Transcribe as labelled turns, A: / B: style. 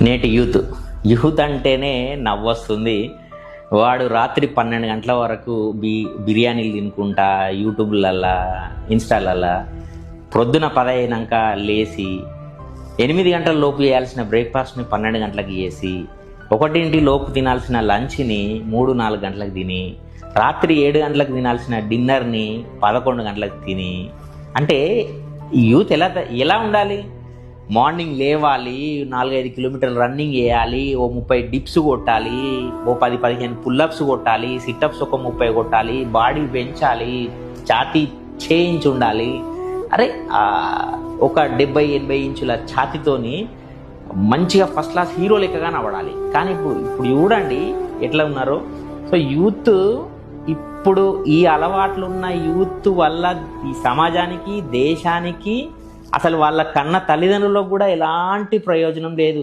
A: నేటి యూత్ అంటేనే నవ్వొస్తుంది. వాడు రాత్రి 12 గంటల వరకు బిర్యానీలు తినుకుంటా యూట్యూబ్లల్లా ఇన్స్టాలల్లా ప్రొద్దున 10 అయినాక లేచి 8 గంటల లోపు చేయాల్సిన బ్రేక్ఫాస్ట్ని 12 గంటలకు చేసి 1 లోపు తినాల్సిన లంచ్ని 3-4 గంటలకు తిని రాత్రి 7 గంటలకు తినాల్సిన డిన్నర్ని 11 గంటలకు తిని, అంటే యూత్ ఎలా ఉండాలి? మార్నింగ్ లేవాలి, 4-5 కిలోమీటర్లు రన్నింగ్ చేయాలి, ఓ 30 డిప్స్ కొట్టాలి, ఓ 10-15 పుల్లప్స్ కొట్టాలి, సిటప్స్ ఒక 30 కొట్టాలి, బాడీ పెంచాలి, ఛాతీ చేయించి ఉండాలి. అరే ఒక 70-80 ఇంచుల ఛాతీతోని మంచిగా ఫస్ట్ క్లాస్ హీరో లెక్కగా నవ్వడాలి. కానీ ఇప్పుడు చూడండి ఎట్లా ఉన్నారో. సో యూత్ ఇప్పుడు ఈ అలవాట్లు ఉన్న యూత్ వల్ల ఈ సమాజానికి, దేశానికి, అసలు వాళ్ళ కన్న తల్లిదండ్రులకు కూడా ఎలాంటి ప్రయోజనం లేదు.